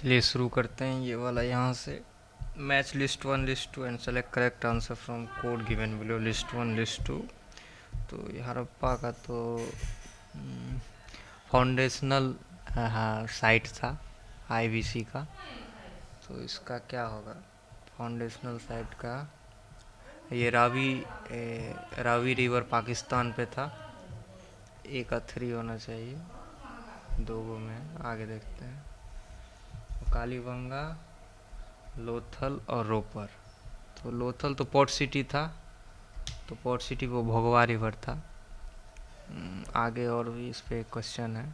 चलिए शुरू करते हैं ये वाला यहाँ से। Match list one list two and select correct answer from code given below. List one list two, तो ये हड़प्पा का तो फाउंडेशनल साइट था आईवीसी का। तो इसका क्या होगा फाउंडेशनल साइट का? ये रावी रिवर पाकिस्तान पे था। ए का 3 होना चाहिए, 2 गो में। आगे देखते हैं। कालीबंगा, लोथल और रोपर। तो लोथल तो पोर्ट सिटी था, तो पोर्ट सिटी वो भोगवा रिवर था। आगे और भी इस पर क्वेश्चन है।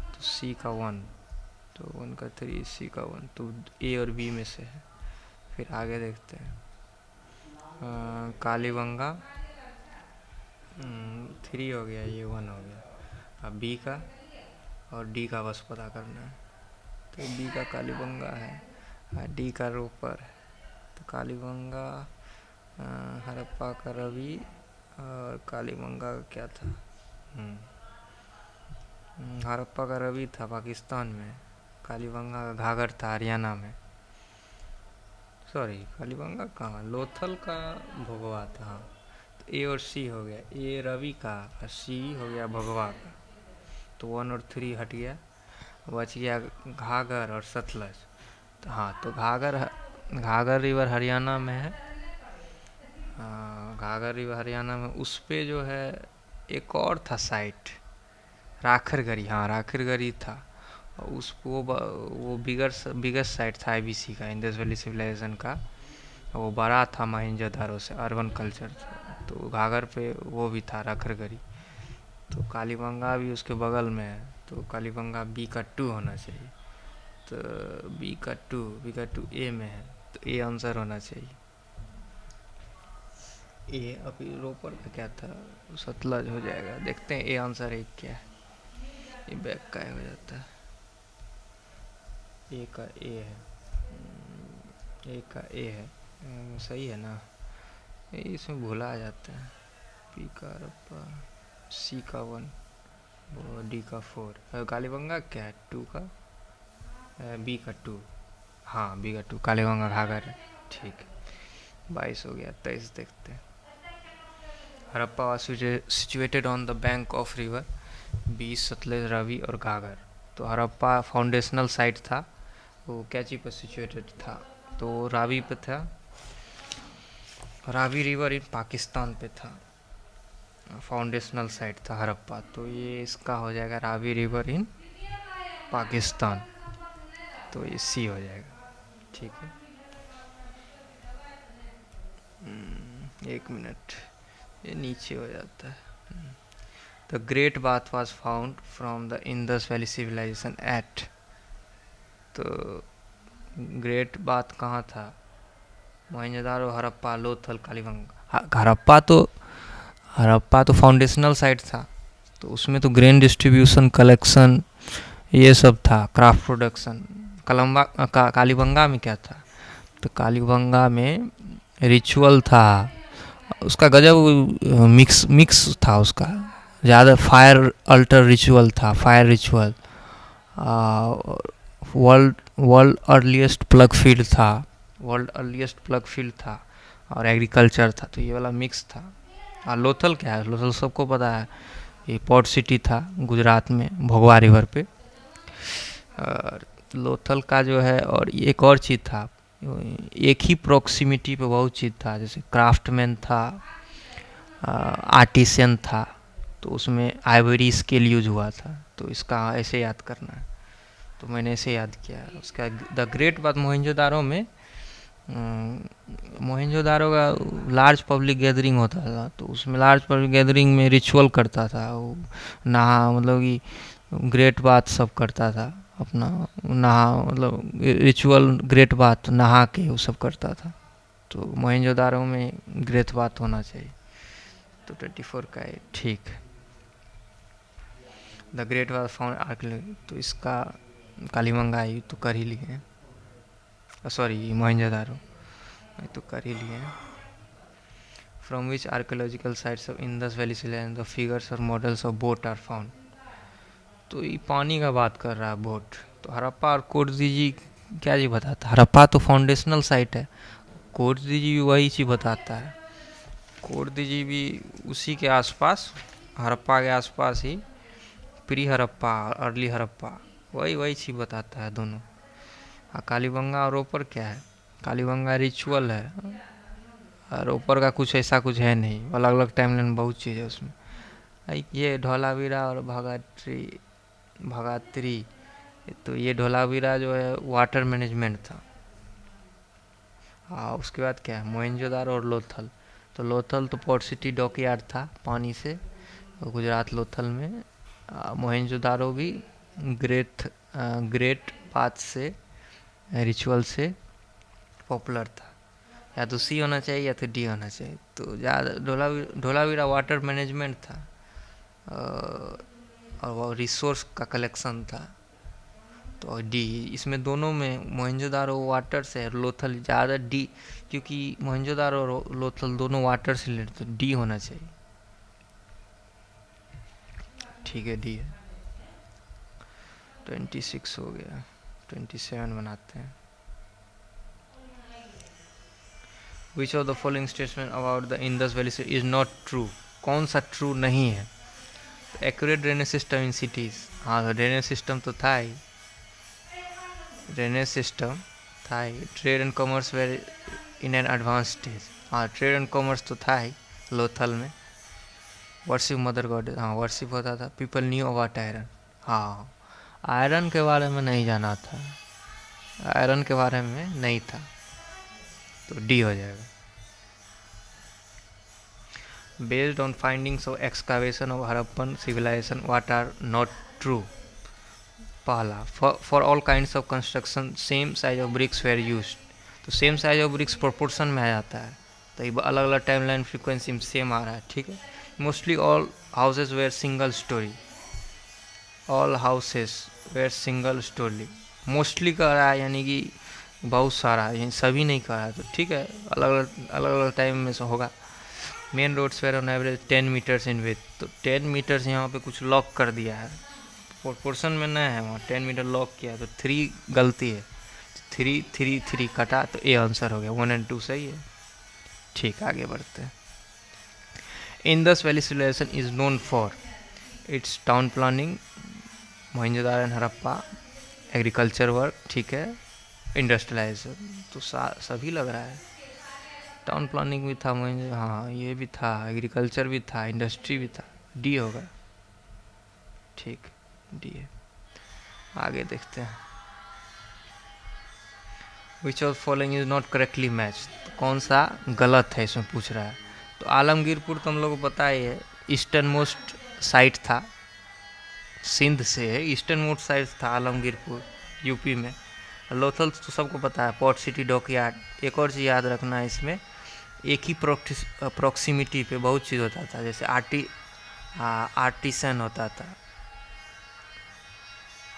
तो सी का 1, तो 1 का 3, सी का 1, तो ए और बी में से है। फिर आगे देखते हैं। कालीबंगा 3 हो गया, ये 1 हो गया। अब बी का और डी का बस पता करना है। तो बी का कालीबंगा है, डी का रोपर है। तो कालीबंगा हड़प्पा का रवि, और कालीबंगा का क्या था? हड़प्पा का रवि था पाकिस्तान में, कालीबंगा का घाघर था हरियाणा में। सॉरी, कालीबंगा कहाँ, लोथल का भोगवा था। हाँ, तो ए और सी हो गया, ए रवि का और सी हो गया भोगवा का। तो 1 और 3 हट गया, बच गया घाघर और सतलज। तो हाँ, तो घाघर रिवर हरियाणा में है। घाघर रिवर हरियाणा में, उस पे जो है एक और था साइट, राखरगढ़ी। हाँ, राखरगढ़ी था। उस वो बिगेस्ट साइट था आईबीसी का, इंडस वैली सिविलाइजेशन का। वो बड़ा था मोहनजोदारो से, अर्बन कल्चर था। तो घाघर पे वो भी था राखरगढ़ी। तो कालीबंगा भी उसके बगल में है, तो कालीबंगा बी का 2 होना चाहिए। तो बी का 2 ए में है, तो ए आंसर होना चाहिए। ए अभी रोपर का क्या था, सतलज हो जाएगा। देखते हैं ए आंसर है क्या है। ये बैक का हो जाता है। ए का ए है, ए का ए है, सही है ना? इसमें भुला जाता है। पी का रप्पा, सी का 1, डी का 4। कालीबंगा क्या है, 2 का, बी का 2। हाँ, बी का 2 कालीबंगा घाघर है। ठीक है, 22 हो गया। 23 देखते हैं। Harappa was situated on the bank of river, B Sutlej, Ravi और घाघर। तो हड़प्पा फाउंडेशनल साइट था, वो कैची पर सिचुएटेड था? तो रावी पे था। रावी रिवर इन पाकिस्तान पे था, फाउंडेशनल साइट था हड़प्पा। तो ये इसका हो जाएगा रावी रिवर इन पाकिस्तान, तो ये सी हो जाएगा। ठीक है, 1 मिनट, ये नीचे हो जाता है। The great bath was found from the Indus valley civilisation at. तो ग्रेट बाथ कहाँ था? मोहनजोदारो, हड़प्पा, लोथल, कालीबंगा। हड़प्पा तो फाउंडेशनल साइट था, तो उसमें तो ग्रेन डिस्ट्रीब्यूशन, कलेक्शन, ये सब था, क्राफ्ट प्रोडक्शन। कालीबंगा में क्या था? तो कालीबंगा में रिचुअल था, उसका गजब मिक्स था उसका। ज़्यादा फायर अल्टर रिचुअल था, fire ritual. World world earliest plough field था, वर्ल्ड अर्लीस्ट प्लग फील्ड था, और एग्रीकल्चर था। तो ये वाला मिक्स था। और लोथल क्या है? लोथल सबको पता है, ये पोर्ट सिटी था गुजरात में, भोगवा रिवर पे। और लोथल का जो है, और एक और चीज़ था, एक ही प्रॉक्सिमिटी पे बहुत चीज़ था, जैसे क्राफ्टमैन था, आर्टिसन था। तो उसमें आइवरी स्केल यूज हुआ था। तो इसका ऐसे याद करना है, तो मैंने ऐसे याद किया। उसका द ग्रेट बात मोहनजोदारो में, मोहनजोदारो का लार्ज पब्लिक गैदरिंग होता था, तो उसमें लार्ज पब्लिक गैदरिंग में रिचुअल करता था वो, नहा, मतलब कि ग्रेट बात सब करता था अपना, नहा, मतलब रिचुअल ग्रेट बात नहा के वो सब करता था। तो मोहनजोदारो में ग्रेट बात होना चाहिए। तो 24 का है, ठीक है। The great was found archaeology, तो इसका कालीबंगा आई तो कर ही लिए हैं, सॉरी मोहनजोदारो तो कर ही लिए हैं। From which archaeological sites of Indus valley civilisation the figures और models of boat are found. तो ये पानी का बात कर रहा है, बोट। तो हड़प्पा और कोटजीजी क्या चीज़ बताता है? हड़प्पा तो फाउंडेशनल साइट है। कोर्दी जी भी वही चीज़ बताता है। कोर्दी जी भी उसी के आसपास, हड़प्पा के आसपास ही, प्री हड़प्पा, अर्ली हड़प्पा, वही वही चीज़ बताता है दोनों। कालीबंगा और रोपर क्या है? कालीबंगा रिचुअल है, और ऊपर का कुछ ऐसा कुछ है नहीं। अलग अलग टाइमलाइन में बहुत चीज़ है उसमें। ये धौलावीरा और भगात्री, तो ये धौलावीरा जो है वाटर मैनेजमेंट था। हाँ, उसके बाद क्या है? मोहनजोदारो और लोथल। तो लोथल तो पोर्ट सिटी डॉकयार्ड था पानी से, गुजरात लोथल में। मोहनजोदारो भी ग्रेट पाथ से, रिचुअल से पॉपुलर था। या तो सी होना चाहिए या तो डी होना चाहिए। तो ज़्यादा धोलावीरा वाटर मैनेजमेंट था, और वो रिसोर्स का कलेक्शन था। तो डी, इसमें दोनों में मोहनजोदारो वाटर से है, लोथल ज़्यादा डी, क्योंकि मोहनजोदारो और लोथल दोनों वाटर से रिलेटेड, तो डी होना चाहिए। ठीक है, डी है। 26 हो गया, 27 बनाते हैं। Which of the following statement about the Indus Valley is not true? कौन सा ट्रू नहीं है? Accurate drainage system in cities. हाँ, ड्रेनेज सिस्टम तो था ही, ड्रेनेज सिस्टम था ही। Trade and commerce were in an advance stage. हाँ, ट्रेड एंड कॉमर्स तो था ही लोथल में। वर्शिप मदर गॉड, हाँ वर्शिप होता था। People knew about iron. हाँ, आयरन के बारे में नहीं जाना था, आयरन के बारे में नहीं था, तो डी हो जाएगा। Based on findings of excavation of Harappan civilization, what are not true? पहला, for all kinds of construction same size of bricks were used। तो same size of bricks proportion में आ जाता है, तो ये अलग अलग टाइम लाइन फ्रिक्वेंसी में सेम आ रहा है। ठीक है। Mostly all houses were single storey, all houses were single storey. Mostly कह रहा है, यानी कि बहुत सारा, यानी सभी नहीं कह रहा है, तो ठीक है, अलग अलग टाइम में से होगा। Main roads were on average 10 metres in width. तो 10 मीटर्स यहाँ पे कुछ लॉक कर दिया है, प्रोपोर्शन में नहीं है, वहाँ 10 मीटर लॉक किया, तो 3 गलती है, 3 3 3 कटा, तो ए आंसर हो गया। 1 और 2 सही है। ठीक, आगे बढ़ते हैं। Indus valley civilisation is known for its town planning, Mohenjodaro and Harappa, agriculture work, ठीक है, इंडस्ट्रियलाइजेशन, तो सभी लग रहा है। टाउन प्लानिंग भी था, मुझे, हाँ ये भी था, एग्रीकल्चर भी था, इंडस्ट्री भी था, डी होगा। ठीक, डी है। आगे देखते हैं। Which of following is not correctly match, तो कौन सा गलत है इसमें पूछ रहा है। तो आलमगीरपुर तो हम लोग को पता ही है, ईस्टर्न मोस्ट साइट था, सिंध से है, ईस्टर्न मोस्ट साइट था आलमगीरपुर, यूपी में। लोथल तो सबको पता है, पोर्ट सिटी डॉकयार्ड। एक और चीज़ याद रखना है इसमें, एक ही प्रॉक्सिमिटी पे बहुत चीज़ होता था, जैसे आर्टिसन होता था,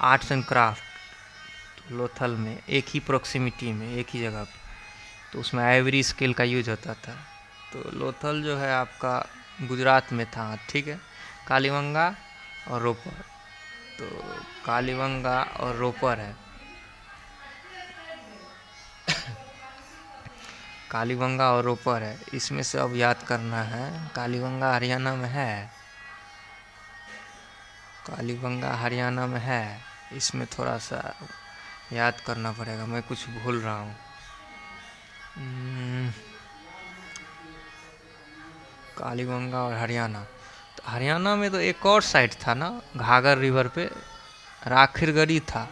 आर्ट्स एंड क्राफ्ट, तो लोथल में एक ही प्रॉक्सिमिटी में, एक ही जगह पे, तो उसमें आइवरी स्केल का यूज होता था। तो लोथल जो है आपका गुजरात में था। ठीक है। कालीबंगा और रोपर, तो कालीबंगा और रोपर है। कालीबंगा और रोपर है, इसमें से अब याद करना है। कालीबंगा हरियाणा में है, कालीबंगा हरियाणा में है, इसमें थोड़ा सा याद करना पड़ेगा, मैं कुछ भूल रहा हूँ। कालीबंगा और हरियाणा, तो हरियाणा में तो एक और साइट था ना, घाघर रिवर पे राखीरगढ़ी था।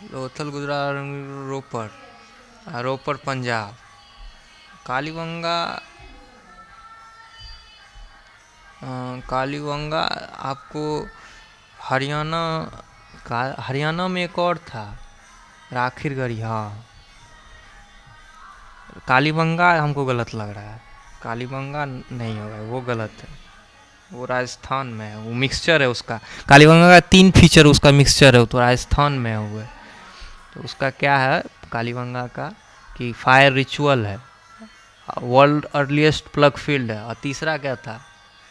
लोथल गुजरात, रोपर, रोपर पंजाब। कालीबंगा, कालीबंगा आपको हरियाणा का, हरियाणा में एक और था राखीरगढ़ी। हाँ, कालीबंगा हमको गलत लग रहा है, कालीबंगा नहीं होगा, वो गलत है, वो राजस्थान में है, वो मिक्सचर है उसका। कालीबंगा का 3 फीचर उसका मिक्सचर है, तो राजस्थान में है वो। तो उसका क्या है कालीबंगा का, कि फायर रिचुअल है, वर्ल्ड अर्लीस्ट प्लग फील्ड है, और तीसरा क्या था,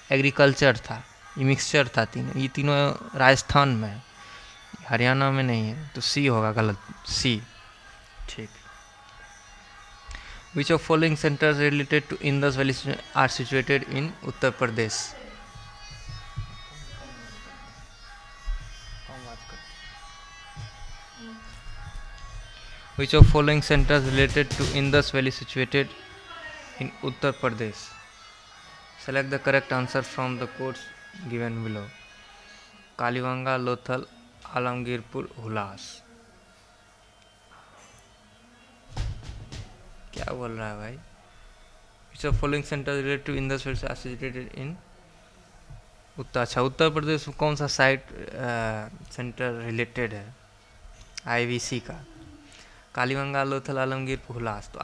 एग्रीकल्चर था। ये मिक्सचर था तीनों, ये तीनों राजस्थान में है। हरियाणा में नहीं है तो सी होगा, गलत, सी। ठीक। Which of following centres related to Indus valley are situated in Uttar Pradesh? Which of following centers related to Indus Valley situated in Uttar Pradesh? Select the correct answer from the codes given below. Kalibangan, Lothal, Alamgirpur, Hulas. क्या बोल रहा है भाई? Which of following centers related to Indus Valley are situated in Uttar Pradesh में कौन सा site centre related है IVC का? कालीबंगा, लोथल, आलमगीरपुर, हुलास। तो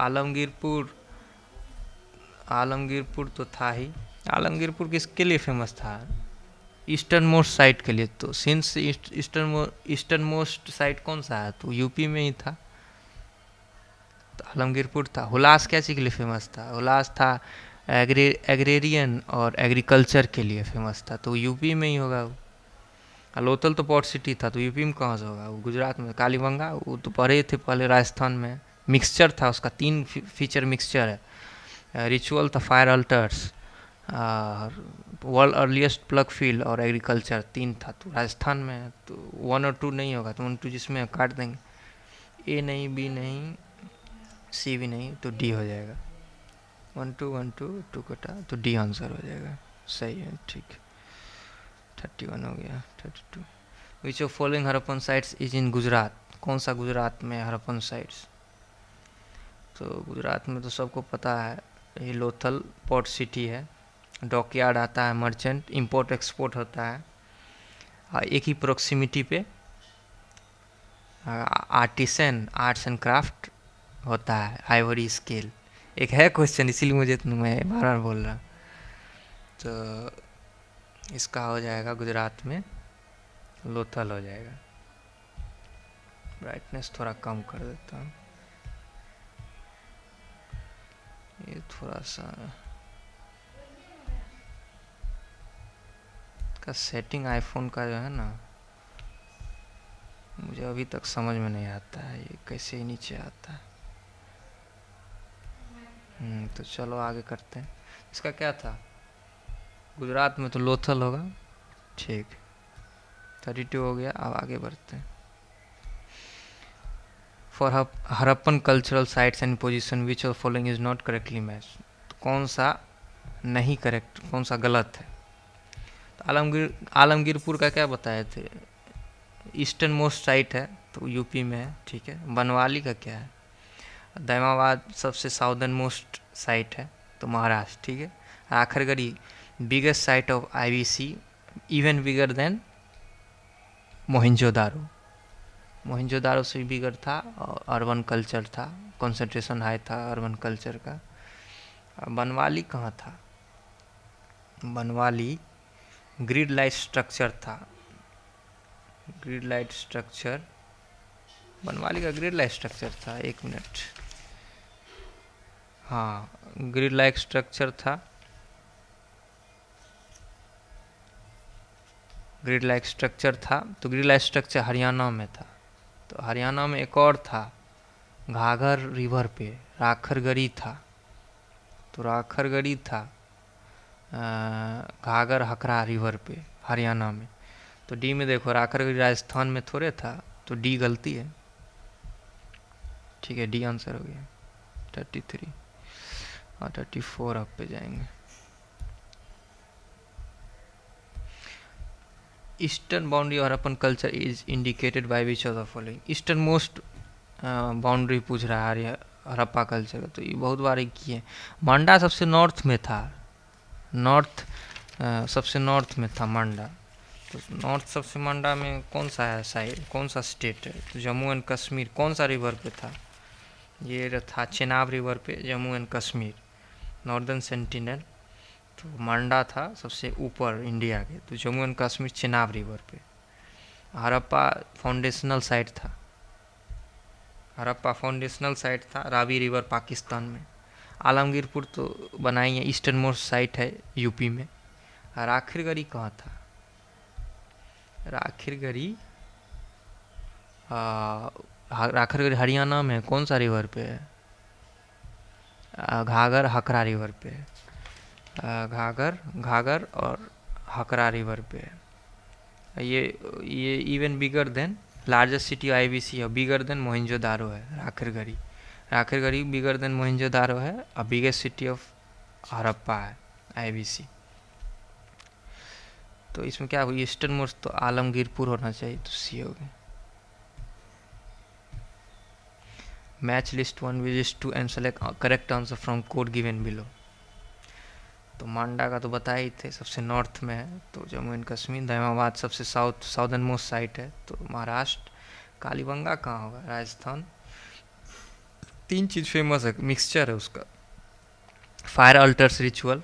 आलमगीरपुर तो था ही। आलमगीरपुर किसके लिए फेमस था? ईस्टर्न मोस्ट साइट के लिए। तो सिंस ईस्टर्न मोस्ट साइट कौन सा है? तो यूपी में ही था, तो आलमगीरपुर था। हुलास क्या चीज़ के लिए फेमस था? हुलास था एग्रेरियन और एग्रीकल्चर के लिए फेमस था, तो यूपी में ही होगा वो। लोथल तो पोर्ट सिटी था, तो यूपी में कहाँ से होगा? वो गुजरात में। कालीबंगा वो तो पढ़े थे पहले राजस्थान में, मिक्सचर था उसका, 3 फीचर मिक्सचर है। रिचुअल था, fire altars, world earliest plough field और एग्रीकल्चर, 3 था। तो राजस्थान में है, तो 1 और 2 नहीं होगा, तो 1 2 जिसमें काट देंगे। ए नहीं, बी नहीं, सी भी नहीं, तो डी हो जाएगा। 1 2 1 2 2 कटा, तो डी आंसर हो जाएगा। सही है, ठीक। 31 हो गया। 32। विच of following Harappan sites is in Gujarat? कौन सा गुजरात में हरप्पन साइट्स? तो गुजरात में तो सबको पता है, ये लोथल पोर्ट सिटी है, डॉकयार्ड आता है, मर्चेंट, इंपोर्ट एक्सपोर्ट होता है, एक ही प्रोक्सिमिटी पे आर्टिसन, आर्ट्स एंड क्राफ्ट होता है, आइवरी स्केल। एक है क्वेश्चन, इसीलिए मुझे मैं बार बार बोल रहा। तो इसका हो जाएगा गुजरात में लोथल हो जाएगा। ब्राइटनेस थोड़ा कम कर देता हूँ, ये थोड़ा सा का सेटिंग आईफोन का जो है ना, मुझे अभी तक समझ में नहीं आता है ये कैसे ही नीचे आता है। तो चलो आगे करते हैं। इसका क्या था? गुजरात में तो लोथल होगा। ठीक, 32 हो गया। अब आगे बढ़ते हैं। For Harappan cultural sites and position which of following is not correctly match? तो कौन सा नहीं करेक्ट, कौन सा गलत है? तो आलमगीरपुर का क्या बताए थे? ईस्टर्न मोस्ट साइट है, तो यूपी में है, ठीक है। बनवाली का क्या है? दैमाबाद सबसे साउदर्न मोस्ट साइट है, तो महाराष्ट्र, ठीक है। Rakhigarhi biggest site of IVC, even bigger than Mohenjodaro. Mohenjodaro से भी बिगर था, और अर्बन कल्चर था, कंसंट्रेशन हाई था अर्बन कल्चर का। बनवाली कहाँ था? बनवाली ग्रिड लाइट स्ट्रक्चर था, ग्रिड लाइट स्ट्रक्चर, बनवाली का ग्रिड लाइट स्ट्रक्चर था। 1 मिनट, हाँ, ग्रिड लाइट स्ट्रक्चर था, ग्रिड लाइट स्ट्रक्चर था। तो ग्रिड लाइट स्ट्रक्चर हरियाणा में था। तो हरियाणा में एक और था, घाघर रिवर पे राखरगढ़ी था, तो राखरगढ़ी था घाघर हकरा रिवर पे हरियाणा में। तो डी में देखो, राखरगढ़ी राजस्थान में थोड़े था, तो डी गलती है, ठीक है। डी आंसर हो गया। 33 और 34 अब पे जाएंगे। ईस्टर्न बाउंड्री और Harappan culture is indicated by which of the following? Eastern most boundary पूछ रहा है हरप्पा कल्चर का, तो ये बहुत बार एक ही है। मांडा सबसे नॉर्थ में था, नॉर्थ सबसे नॉर्थ में था मांडा। तो नॉर्थ सबसे मांडा में कौन सा है साइड, कौन सा स्टेट है? तो जम्मू एंड कश्मीर। कौन सा रिवर पे था? ये था चेनाब रिवर पे, Jammu and Kashmir, northern sentinel. तो मांडा था सबसे ऊपर इंडिया के, तो जम्मू एंड कश्मीर चेनाब रिवर पे। हरप्पा फाउंडेशनल साइट था, हरप्पा फाउंडेशनल साइट था रावी रिवर पाकिस्तान में। आलमगीरपुर तो बनाई है, ईस्टर्न मोस्ट साइट है यूपी में। और आखिरगढ़ी कहाँ था? आखिरगढ़ी राखरगढ़ी हरियाणा में कौन सा रिवर पे है? घाघर हकरा रिवर पे है। घाघर घाघर और हकरा रिवर पे है। ये even bigger then largest city IVC है, बिगर देन मोहनजोदारो है राखरगढ़ी। राखरगढ़ी बिगर देन मोहनजोदारो है और बिगेस्ट सिटी ऑफ हड़प्पा है आईवीसी। तो इसमें क्या हुई, ईस्टर्न मोस्ट तो आलमगीरपुर होना चाहिए, तो सी हो गया। Match list 1 visit two and select correct answer from code given below. तो मांडा का तो बताए ही थे, सबसे नॉर्थ में है। तो जम्मू एंड कश्मीर। दहमाबाद सबसे साउदर्न मोस्ट साइट है, तो महाराष्ट्र। कालीबंगा कहाँ होगा? राजस्थान। 3 चीज़ फेमस है, मिक्सचर है उसका। फायर अल्टर्स रिचुअल,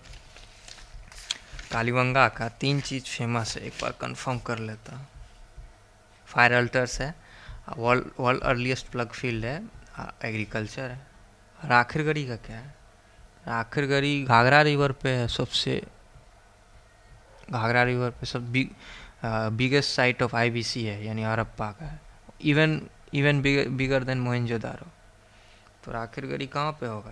कालीबंगा का 3 चीज़ फेमस है, एक बार कंफर्म कर लेता। फायर अल्टर्स है, वर्ल्ड अर्लीस्ट प्लग फील्ड है, एग्रीकल्चर है। राखरगढ़ी का क्या है? राखरगढ़ी घाघरा रिवर पे है सबसे, घाघरा रिवर पे सब बिगेस्ट साइट ऑफ आईवीसी है, यानी हड़प्पा का है। Even even bigger than Mohenjodaro. तो राखरगढ़ी कहाँ पे होगा?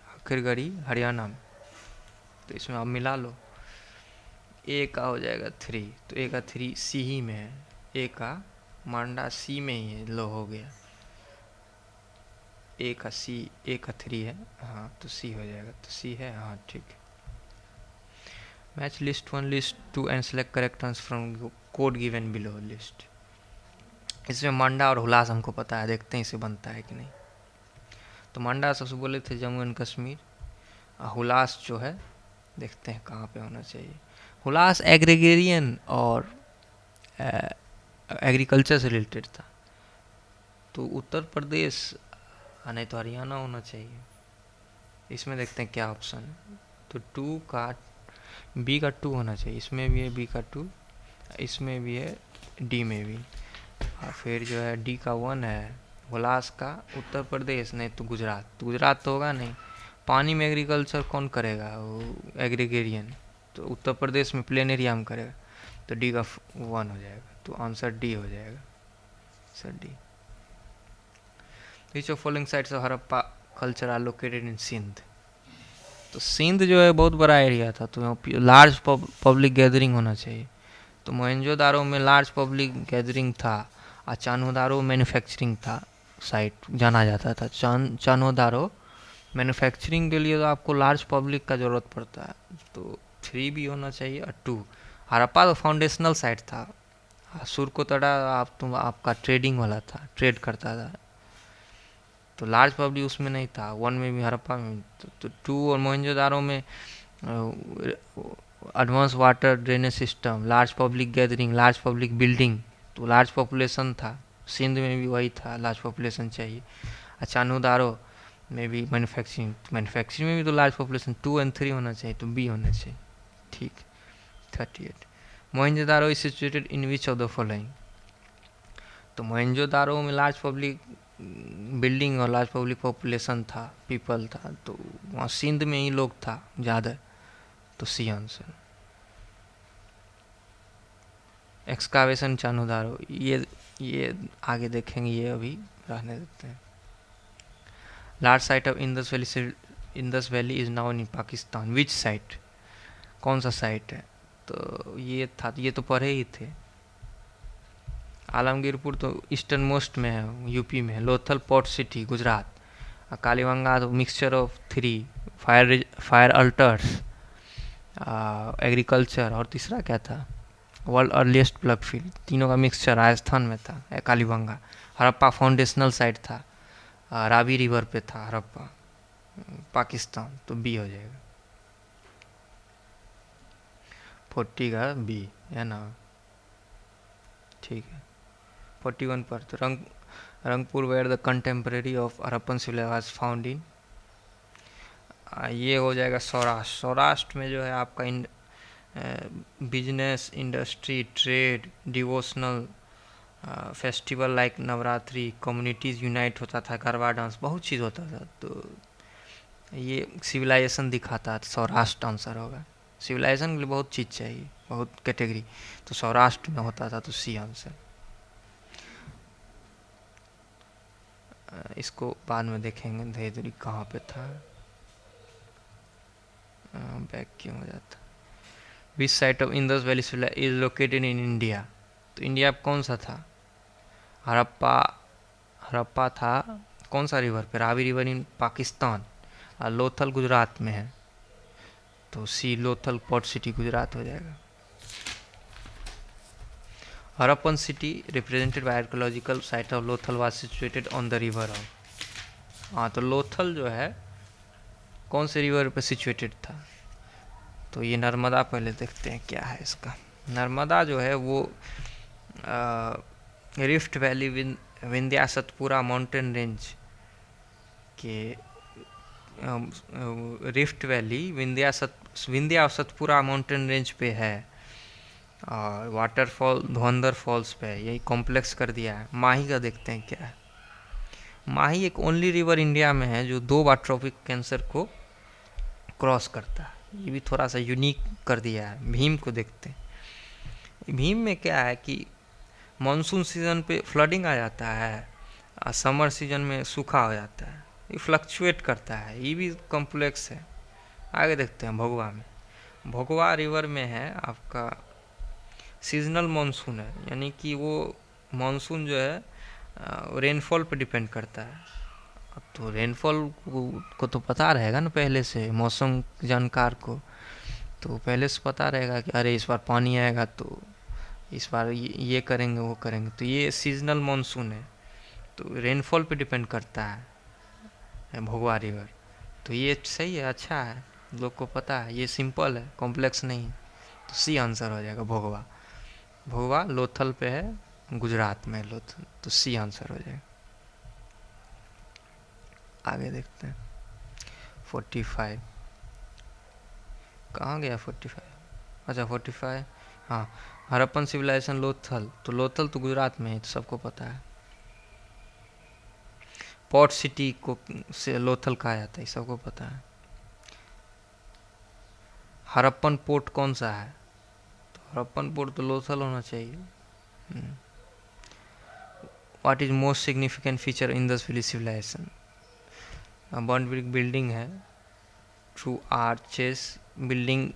राखरगढ़ी हरियाणा में। तो इसमें आप मिला लो, ए का हो जाएगा 3, तो ए का 3 सी ही में है। ए का मांडा सी में ही है, लो हो गया। ए का सी, ए का 3 है, हाँ तो सी हो जाएगा, तो सी है, हाँ ठीक है। Match list 1 list 2 and select correct answer from code given below list. इसमें मांडा और हुलास हमको पता है, देखते हैं इसे बनता है कि नहीं। तो मांडा सबसे बोले थे जम्मू एंड कश्मीर। हुलास जो है देखते हैं कहाँ पे होना चाहिए। हुलास एग्रीगेरियन और एग्रीकल्चर से रिलेटेड था, तो उत्तर प्रदेश नहीं तो हरियाणा होना चाहिए। इसमें देखते हैं क्या ऑप्शन है। तो 2 का बी का 2 होना चाहिए, इसमें भी है बी का 2, इसमें भी है, डी में भी। और फिर जो है डी का 1 है। हुलास का उत्तर प्रदेश नहीं तो गुजरात, तो गुजरात तो होगा नहीं। पानी में एग्रीकल्चर कौन करेगा? वो एग्रीगेरियन, तो उत्तर प्रदेश में प्लेन एरिया में करेगा, तो डी का 1 हो जाएगा, तो आंसर डी हो जाएगा, sir D. Which of following sites of Harappa culture are located in Sindh? तो सिंध जो है बहुत बड़ा एरिया था, तो लार्ज पब्लिक गैदरिंग होना चाहिए। तो मोहनजोदारो में लार्ज पब्लिक गैदरिंग था, और चान्होदारो मैन्युफैक्चरिंग था साइट जाना जाता था। चान्होदारो मैन्युफैक्चरिंग के लिए तो आपको लार्ज पब्लिक का ज़रूरत पड़ता है, तो 3 भी होना चाहिए और 2। हड़प्पा तो फाउंडेशनल साइट था, सुरकोतड़ा आपका ट्रेडिंग वाला था, ट्रेड करता था, तो लार्ज पब्लिक उसमें नहीं था। 1 में भी हड़प्पा में, तो 2 और मोहनजोदारो में advance water drainage system, large public gathering, large public building, तो लार्ज पॉपुलेशन था। सिंध में भी वही था, लार्ज पॉपुलेशन चाहिए। चान्होदारो में भी मैन्युफैक्चरिंग में भी तो लार्ज पॉपुलेशन, 2 और 3 होना चाहिए, तो बी होना चाहिए, ठीक। 38 Mohenjodaro is situated in which of the following? तो मोहनजोदारो में लार्ज पब्लिक बिल्डिंग और लार्ज पब्लिक पॉपुलेशन था, पीपल था, तो वहाँ सिंध में ही लोग था ज़्यादा, तो सी आंसर। एक्सकावेशन चान्होदारो, ये आगे देखेंगे, ये अभी रहने देते हैं। Large site of Indus valley is now in Pakistan, which site? कौन सा साइट है? तो ये था, ये तो पढ़े ही थे। आलमगीरपुर तो ईस्टर्न मोस्ट में है, यूपी में है। Lothal port city Gujarat. कालीबंगा तो mixture of 3, fire altars, agriculture, और तीसरा क्या था? World earliest plough field. तीनों का मिक्सचर राजस्थान में था कालीबंगा। हड़प्पा फाउंडेशनल साइट था, रावी रिवर पे था हड़प्पा, पाकिस्तान, तो बी हो जाएगा। 40 का बी है ना, ठीक है। 41 पर तो Rangpur were the contemporary of Harappan civil was found in, ये हो जाएगा सौराष्ट्र। सौराष्ट्र में जो है आपका business, industry, trade, devotional festival like Navratri, communities unite होता था, गरबा डांस, बहुत चीज़ होता था, तो ये सिविलाइजेशन दिखाता है, तो सौराष्ट्र आंसर होगा। सिविलाइजेशन के लिए बहुत चीज़ चाहिए, बहुत कैटेगरी, तो सौराष्ट्र में होता था, तो सी आंसर। इसको बाद में देखेंगे दहेदरी कहाँ पे था। बैक क्यों हो जाता। विच site of Indus valley is located in India. तो इंडिया कौन सा था? हड़प्पा। हड़प्पा था कौन सा रिवर पे? Ravi river in Pakistan. और लोथल गुजरात में है, तो सी लोथल पोर्ट सिटी गुजरात हो जाएगा। Harappan city represented by archaeological site of Lothal was situated on the river of. हाँ, तो लोथल जो है कौन से रिवर पे सिचुएटेड था? तो ये नर्मदा, पहले देखते हैं क्या है इसका। नर्मदा जो है वो rift valley Vindhya Satpura mountain range के rift valley Vindhya Satpura mountain range पे है। और वाटरफॉल धुंधर फॉल्स पे है। यही कॉम्प्लेक्स कर दिया है। माही का देखते हैं क्या है। माही एक ओनली रिवर इंडिया में है जो 2 बार ट्रॉपिक कैंसर को क्रॉस करता है। ये भी थोड़ा सा यूनिक कर दिया है। भीम को देखते हैं। भीम में क्या है कि मानसून सीजन पे फ्लडिंग आ जाता है और समर सीजन में सूखा हो जाता है। ये फ्लक्चुएट करता है। ये भी कॉम्प्लेक्स है। आगे देखते हैं भगवा में। भगवा रिवर में है आपका सीजनल मानसून है, यानी कि वो मानसून जो है रेनफॉल पे डिपेंड करता है। अब तो रेनफॉल को तो पता रहेगा ना पहले से, मौसम जानकार को तो पहले से पता रहेगा कि अरे इस बार पानी आएगा तो इस बार ये करेंगे वो करेंगे। तो ये सीजनल मानसून है, तो रेनफॉल पे डिपेंड करता है भगवा रिवर। तो ये सही है, अच्छा है, लोग को पता है। ये सिंपल है, कॉम्प्लेक्स नहीं है। तो सी आंसर हो जाएगा भगवा। भगवा लोथल पे है, गुजरात में लोथल, तो सी आंसर हो जाएगा। आगे देखते हैं 45 कहाँ गया 45। अच्छा 45, हाँ। हड़प्पन सिविलाइजेशन लोथल, तो लोथल तो गुजरात में है, तो सबको पता है। पोर्ट सिटी को से लोथल कहा जाता है, सबको पता है। हड़प्पन पोर्ट कौन सा है? तो हड़प्पन पोर्ट तो लोथल होना चाहिए। What is most significant feature Indus valley civilisation? Burnt brick building है, true arches, building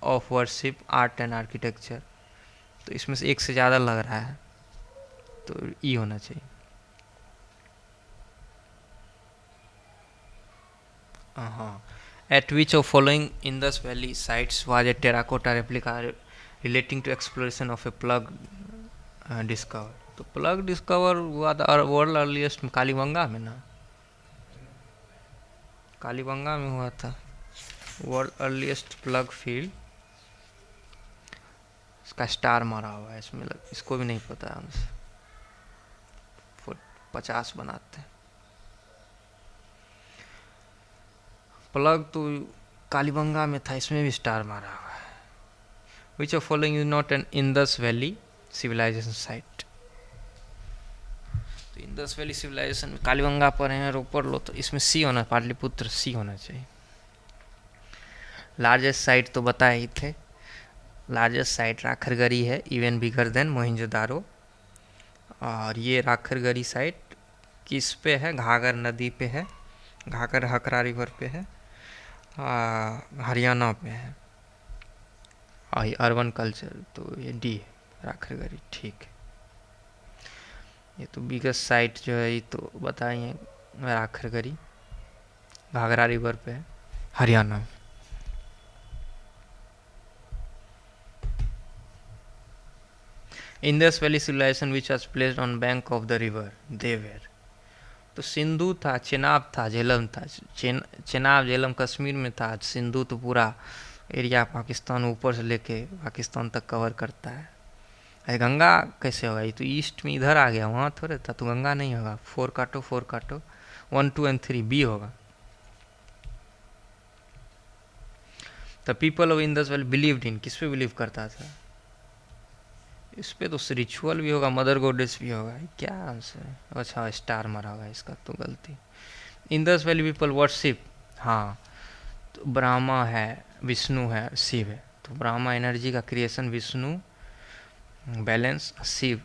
of worship, art and architecture. तो इसमें से एक से ज़्यादा लग रहा है, तो ई होना चाहिए। हाँ। At which of following Indus valley sites was a terracotta replica relating to exploration of a plug discover? तो प्लग डिस्कवर हुआ था वर्ल्ड अर्लीस्ट में कालीबंगा में ना, कालीबंगा में हुआ था वर्ल्ड अर्लीस्ट प्लग फील्ड। इसका स्टार मारा हुआ है इसमें, इसको भी नहीं पता है हमसे। 50 बनाते हैं। प्लग तो कालीबंगा में था, इसमें भी स्टार मारा हुआ है। Which of following is not an Indus valley civilisation site? तो इंदस वैली सिविलाइजेशन कालीबंगा पर है, रोपर लो, तो इसमें सी होना, पाटलिपुत्र सी होना चाहिए। लार्जेस्ट साइट तो बताए ही थे। लार्जेस्ट साइट राखरगढ़ी है, इवन बिगर देन मोहिंजोदारो। और ये राखरगढ़ी साइट किस पे है? घाघर नदी पे है, घाघर हकरा रिवर पे है, हरियाणा पे है। और अर्बन कल्चर तो ये डी है, राखरगढ़ी, ठीक है। ये तो बिगेस्ट साइट जो है ये तो बताइए, राखरगढ़ी घाघरा रिवर पे है, हरियाणा में। Indus valley civilisation which was placed on bank of the river देवेर? तो सिंधु था, चेनाब था, झेलम था। चेनाब झेलम कश्मीर में था, सिंधु तो पूरा एरिया पाकिस्तान ऊपर से लेके पाकिस्तान तक कवर करता है। अरे गंगा कैसे होगा? ये तो ईस्ट में इधर आ गया, वहाँ थोड़े था, तो गंगा नहीं होगा। 4 काटो 4 काटो, 1 2 एंड 3 बी होगा। The people of Indus valley believed in, किस पे बिलीव करता था? इस पे तो रिचुअल भी होगा, मदर गॉडेस भी होगा। क्या आंसर? अच्छा स्टार मारा होगा, इसका तो गलती। इंदस वैली पीपल वर्शिप, हाँ, तो ब्रह्मा है, विष्णु है, शिव है। तो ब्रह्मा एनर्जी का creation, Vishnu balance, Shiva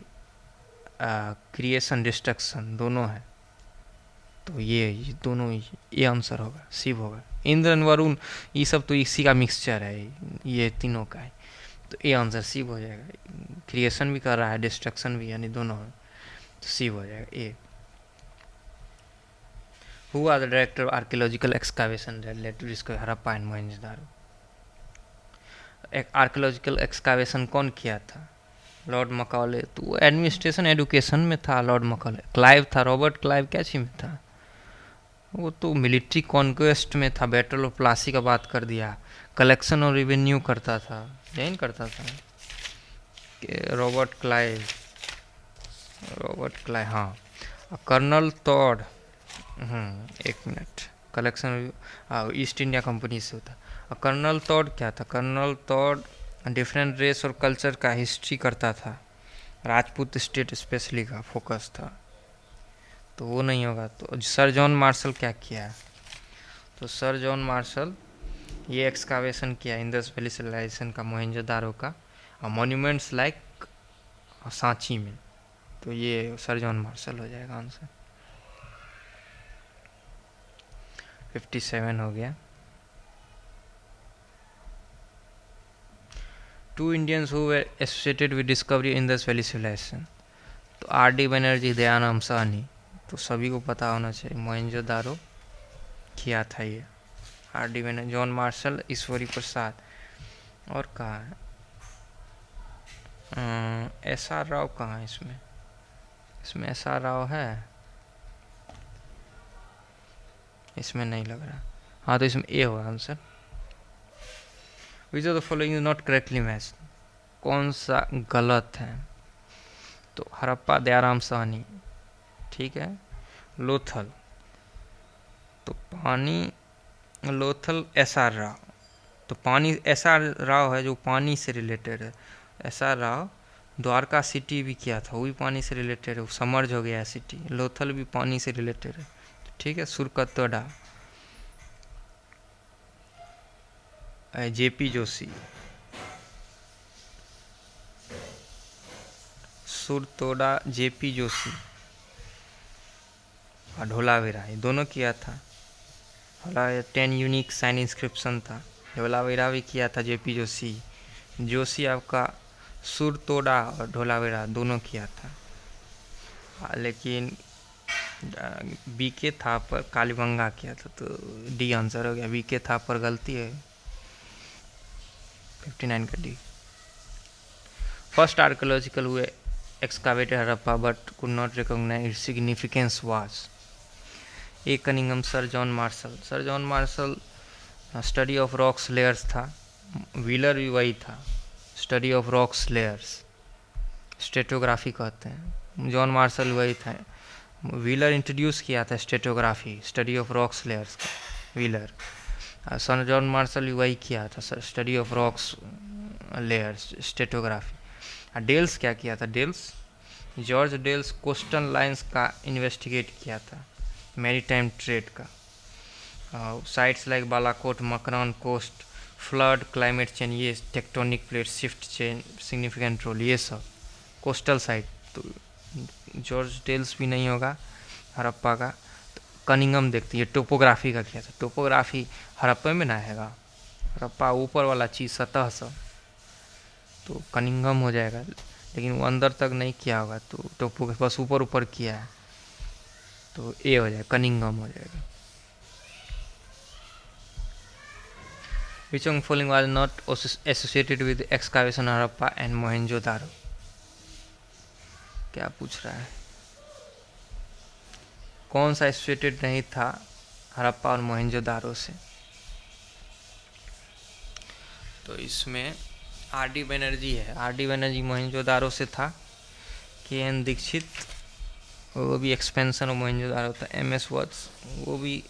creation destruction, दोनों है। तो ये दोनों ये आंसर होगा, शिव होगा। इंद्र एंड वरुण ये सब तो इसी का मिक्सचर है, ये तीनों का है। तो ये आंसर शिव हो जाएगा। क्रिएशन भी कर रहा है, डिस्ट्रक्शन भी, यानी दोनों है, तो शिव हो जाएगा A. Who are the director archaeological excavation related इसको Harappa and Mohenjodaro. Archaeological excavation कौन किया था? Lord Macaulay. तो वो एडमिनिस्ट्रेशन एडुकेशन में था लॉर्ड मकॉले। क्लाइव था, रॉबर्ट क्लाइव क्या चीज में था? वो तो मिलिट्री कॉन्क्वेस्ट में था, बैटल ऑफ प्लासी का बात कर दिया। कलेक्शन और रिवेन्यू करता था, जैन करता था। रॉबर्ट क्लाइव, हाँ। कर्नल टॉड, एक minute, collection east India company से होता। और कर्नल टॉड क्या था? कर्नल टॉड डिफरेंट रेस और कल्चर का हिस्ट्री करता था, राजपूत स्टेट स्पेशली का फोकस था, तो वो नहीं होगा। तो सर जॉन मार्शल क्या किया? तो सर जॉन मार्शल ये एक्सकावेशन किया इंडस वैली सिविलाइजेशन का, मोहनजोदारो का, और मॉन्यूमेंट्स लाइक सांची में। तो ये सर जॉन मार्शल हो जाएगा आंसर। 57 हो गया। Two Indians who were associated with discovery Indus valley civilisation. तो R.D. बनर्जी, दयाराम साहनी, तो सभी को पता होना चाहिए। मोहनजोदारो किया था ये R.D. Banerjee, John Marshall, Ishwari Prasad. और कहाँ है S.R. राव? कहाँ है इसमें? इसमें S.R. राव है? इसमें नहीं लग रहा। हाँ, तो इसमें ए होगा answer. Which of the following is not correctly match? कौन सा गलत है? तो हड़प्पा दयाराम साहनी, ठीक है। लोथल, तो पानी, लोथल S.R. राव। तो पानी S.R. राव है जो पानी से रिलेटेड है। S.R. राव द्वारका सिटी भी किया था, वो भी पानी से रिलेटेड है, वो समर्ज हो गया है सिटी। लोथल भी पानी से रिलेटेड है, ठीक है। सुरकतोडा, JP जोशी, सुरतोडा JP जोशी, और ढोलावीरा, ये दोनों किया था। 10 यूनिक साइन इंस्क्रिप्शन था, ढोलावीरा भी किया था JP जोशी। जोशी आपका सुरतोडा और ढोलावीरा दोनों किया था। लेकिन BK थापर कालीबंगा किया था, तो डी आंसर हो गया। BK थापर गलती है, 59 का डी। फर्स्ट आर्कोलॉजिकल हुए excavated Harappa but could not recognize its significance was A. Cunningham, sir John martial. Sir John martial study of rocks layers था। व्हीलर भी वही था, स्टडी ऑफ रॉक्स लेयर्स, स्टेटोग्राफी कहते हैं। जॉन मार्शल वही था। Wheeler introduce किया था stratigraphy, study of rocks layers का, व्हीलर। सर जॉन मार्शल वही किया था, study of rocks layers, stratigraphy. Dales क्या किया था? Dales, George Dales coastal lines का इन्वेस्टिगेट किया था, मैरीटाइम ट्रेड का। Sites like Balakot, Makran coast, flood, climate change, ये tectonic plate shift change significant role, ये सब कोस्टल साइट। तो जॉर्ज डेल्स भी नहीं होगा हड़प्पा का। तो कनिंगम देखते हैं, टोपोग्राफी का किया था। टोपोग्राफी हड़प्पा में ना आएगा, हड़प्पा ऊपर वाला चीज़ सतह सब, तो कनिंगम हो जाएगा। लेकिन वो अंदर तक नहीं किया होगा, तो टोपो बस ऊपर ऊपर किया है, तो ए हो जाएगा, कनिंगम हो जाएगा। Which of following was not associated with excavation Harappa and Mohenjodaro? क्या पूछ रहा है? कौन सा एसोसिएटेड नहीं था हड़प्पा और मोहनजोदारो से? तो इसमें R.D. बनर्जी है। R.D. बनर्जी मोहनजोदारो से था। KN दीक्षित, वो भी एक्सपेंशन ऑफ मोहनजोदारो था। MS वत्स, वो भी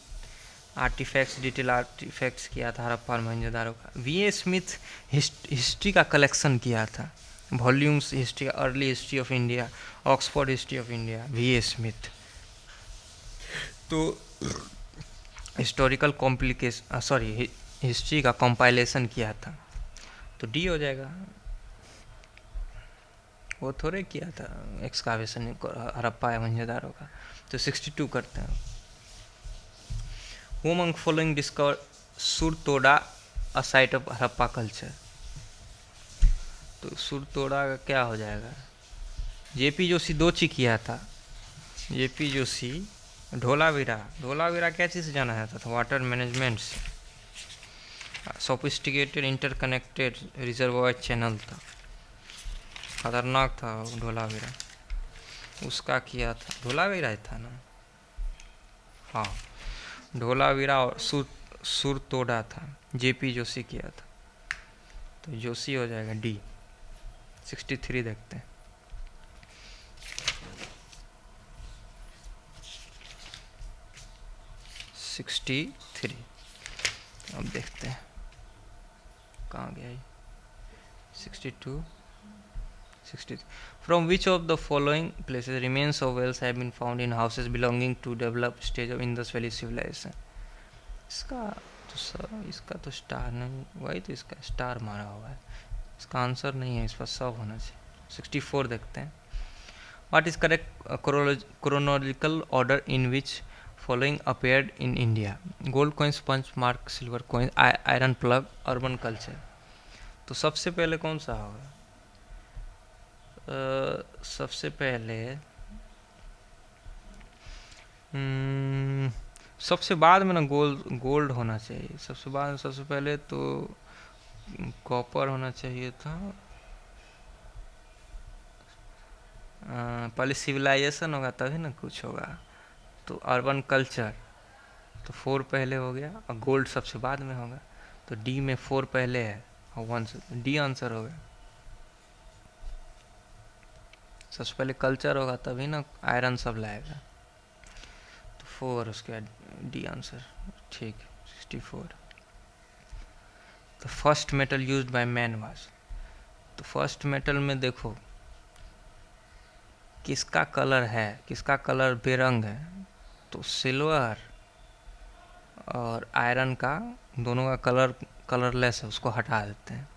आर्टिफैक्ट्स, डिटेल आर्टिफैक्ट्स किया था हड़प्पा और मोहनजोदारो का। VA स्मिथ हिस्ट्री का कलेक्शन किया था, volumes history, early history of India, Oxford history of India, VA Smith. तो हिस्टोरिकल कॉम्प्लिकेशन, सॉरी, हिस्ट्री का कंपाइलेशन किया था, तो डी हो जाएगा। वो थोड़े किया था एक्सकावेशन हड़प्पा या मोहनजोदारो का। तो 62 करते हैं। Who among following discover Surkotada a site of Harappa culture. तो सुरतोड़ा का क्या हो जाएगा? जेपी जोशी दो चीज किया था। जेपी जोशी धोलावीरा, धोलावीरा क्या चीज़ से जाना जाता था? वाटर मैनेजमेंट से। सोफिस्टिकेटेड इंटरकनेक्टेड रिजर्वायर चैनल था, खतरनाक था धोलावीरा, उसका किया था। धोलावीरा ही था ना? हाँ, धोलावीरा और सुरतोड़ा था, जेपी जोशी किया था। तो जोशी हो जाएगा डी। 63 देखते हैं। अब देखते हैं कहाँ गया ये। 62, 60। From which of the following places remains of wells have been found in houses belonging to developed stage of Indus Valley civilization? इसका तो स्टार नहीं, वही तो इसका स्टार मारा हुआ है, इसका आंसर नहीं है, इस पर सब होना चाहिए। 64 देखते हैं। What is correct chronological order in which following appeared in India? Gold coins, punch mark, silver coins, iron plug, urban culture। तो सबसे पहले कौन सा होगा? सबसे पहले सबसे बाद में ना गोल्ड होना चाहिए। सबसे बाद में सबसे पहले तो कॉपर होना चाहिए था। पहले सिविलाइजेशन होगा तभी ना कुछ होगा। तो अर्बन कल्चर तो 4 पहले हो गया और गोल्ड सबसे बाद में होगा। तो डी में 4 पहले है और 1 डी आंसर होगा। सबसे पहले कल्चर होगा तभी ना आयरन सब लाएगा। तो 4 उसके बाद डी आंसर। ठीक, 64। तो first metal used by man was. तो फर्स्ट मेटल में देखो किसका कलर है, किसका कलर बेरंग है। तो सिल्वर और आयरन का दोनों का कलरलेस है, उसको हटा देते हैं।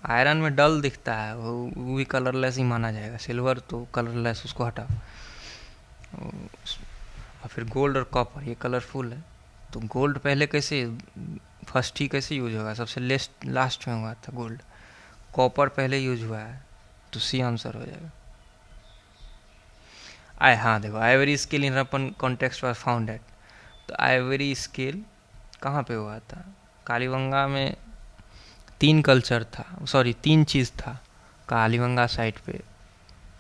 आयरन में डल दिखता है, वो भी कलरलेस ही माना जाएगा। सिल्वर तो कलरलेस, उसको हटाओ। और फिर गोल्ड और कॉपर ये कलरफुल है। तो गोल्ड पहले कैसे, फर्स्ट ही कैसे यूज होगा? सबसे लास्ट में हुआ था गोल्ड। कॉपर पहले यूज हुआ है, तो सी आंसर हो जाएगा। हाँ देखो, Ivory scale in upon context was found at. तो आइवरी स्केल कहाँ पे हुआ था? कालीबंगा में 3 कल्चर था, सॉरी 3 चीज़ था कालीबंगा साइड पे।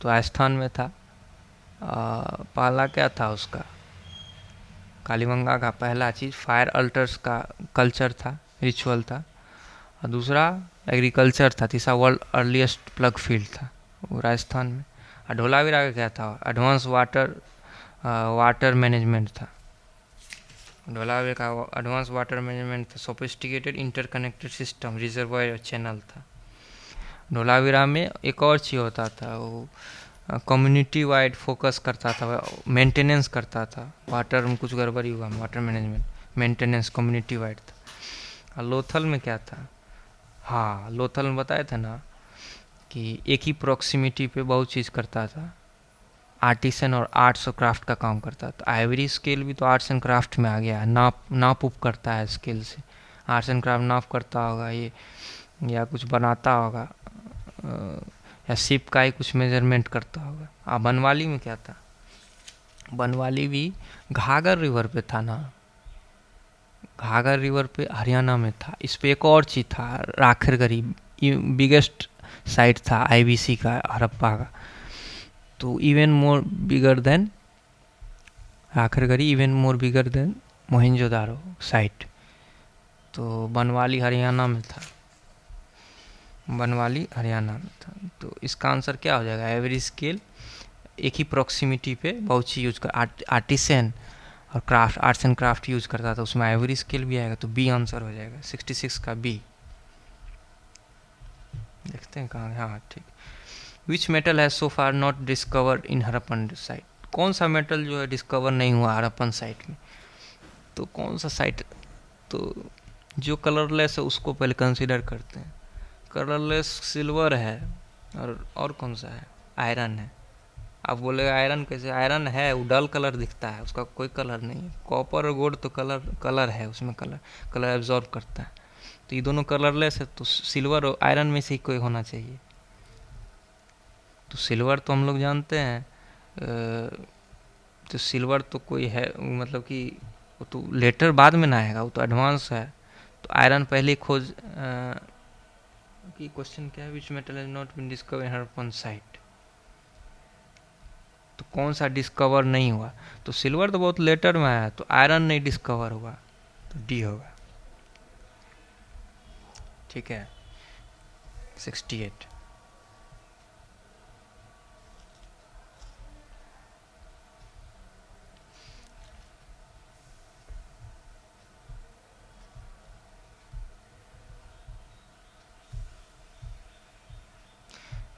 तो राजस्थान में था। पहला क्या था उसका? कालीबंगा का पहला चीज़ फायर अल्टर्स का कल्चर था, रिचुअल था। और दूसरा एग्रीकल्चर था। तीसरा वर्ल्ड अर्लीस्ट प्लग फील्ड था, वो राजस्थान में। और धोलावीरा का क्या था? एडवांस वाटर मैनेजमेंट था। धोलावीरा का एडवांस वाटर मैनेजमेंट था। Sophisticated interconnected system, reservoir channel था। धोलावीरा में एक और चीज़ होता था, वो कम्युनिटी वाइड फोकस करता था, मेंटेनेंस करता था। वाटर में कुछ गड़बड़ी हुआ, water management maintenance community wide था। और लोथल में क्या था? हाँ, लोथल में बताया था ना कि एक ही प्रॉक्सिमिटी पे बहुत चीज़ करता था। आर्टिसन और आर्ट्स और क्राफ्ट का काम करता था। आइवरी स्केल भी तो आर्ट्स एंड क्राफ्ट में आ गया है। नाप उप करता है स्केल से। आर्ट्स एंड क्राफ्ट नाप करता होगा ये, या कुछ बनाता होगा, या शिप का ही कुछ मेजरमेंट करता होगा। बनवाली में क्या था? बनवाली भी घाघर रिवर पे था ना। घाघर रिवर पे हरियाणा में था। इस पे एक और चीज़ था, राखरगढ़ी, बिगेस्ट साइट था आईवीसी का, हड़प्पा का। तो even more bigger than Rakhigarhi, even more bigger than Mohenjodaro site. तो बनवाली हरियाणा में था, बनवाली हरियाणा में था। तो इसका आंसर क्या हो जाएगा? एवरी स्केल एक ही प्रॉक्सिमिटी पे बहुत चीज़ यूज कर, आर्टिसन और craft, arts and craft use करता था, उसमें आइवरी स्केल भी आएगा। तो बी आंसर हो जाएगा 66 का बी। देखते हैं कहाँ। हाँ ठीक। विच metal has so far not discovered in Harappan site? कौन सा मेटल जो है डिस्कवर नहीं हुआ हड़प्पन साइट में? तो कौन सा साइट? तो जो कलरलेस है उसको पहले कंसिडर करते हैं। कलरलेस सिल्वर है, और कौन सा है? आयरन है। आप बोले आयरन कैसे, आयरन है वो डल कलर दिखता है, उसका कोई कलर नहीं है। कॉपर और गोल्ड तो कलर कलर है, उसमें कलर कलर एब्जॉर्ब करता है। तो ये दोनों कलरलेस है, तो सिल्वर और आयरन में से ही कोई होना चाहिए। तो सिल्वर तो हम लोग जानते हैं, तो सिल्वर तो कोई है, मतलब कि वो तो लेटर बाद में ना आएगा, वो तो एडवांस है। तो आयरन पहले ही खोज कि क्वेश्चन क्या है, which metal has not been discover in Harappan site, तो कौन सा डिस्कवर नहीं हुआ। तो सिल्वर तो बहुत लेटर में आया, तो आयरन नहीं डिस्कवर हुआ, तो डी होगा। ठीक है, 68।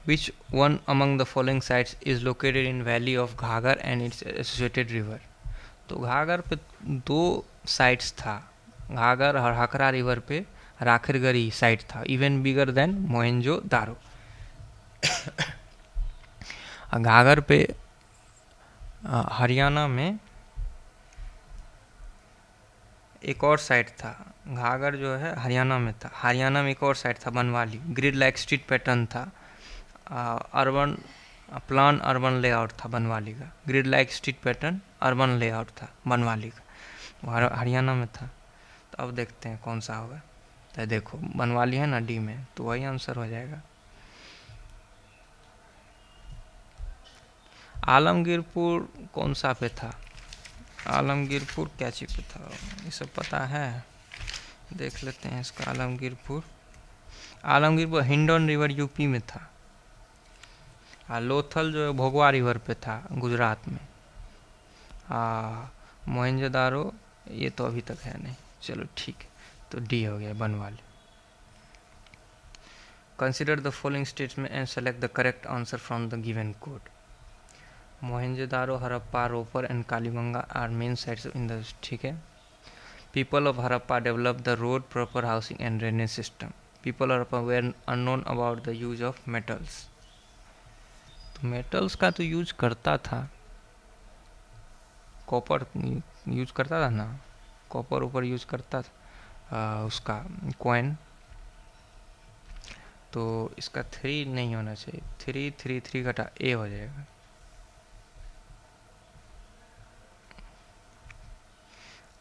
Which one among the following sites is located in valley of Ghagar and its associated river? तो घाघर पे दो साइट्स था, घाघर और हकरा रिवर पे राखरगरी साइट था, इवन बिगर देन मोहनजो दारो। घाघर पे हरियाणा में एक और साइट था, घाघर जो है हरियाणा में था, हरियाणा में एक और साइट था Banawali, grid like street pattern था, अर्बन प्लान अर्बन लेआउट था बनवाली का, grid like street pattern urban layout था बनवाली का, वो हरियाणा में था। तो अब देखते हैं कौन सा होगा। तो देखो बनवाली है ना डी में, तो वही आंसर हो जाएगा। आलमगीरपुर कौन सा पे था, आलमगीरपुर क्या चीज़ पे था, ये सब पता है, देख लेते हैं इसका। आलमगीरपुर, आलमगीरपुर हिंडन रिवर यूपी में था, और लोथल जो है भोगवा रिवर पे था गुजरात में। मोहनजोदारो ये तो अभी तक है नहीं, चलो ठीक है, तो डी हो गया Banawali. Consider the following statement and select the correct answer from the given code. Mohenjodaro, Harappa, Ropar and Kalibangan are main sites in the, ठीक है। People of Harappa develop the road, proper housing and drainage system. People of Harappa were unknown about the use of metals. तो metals का तो use करता था, copper use करता था ना, कॉपर ऊपर यूज करता था उसका कॉइन। तो इसका 3 नहीं होना चाहिए, 3 3 3 घटा ए हो जाएगा।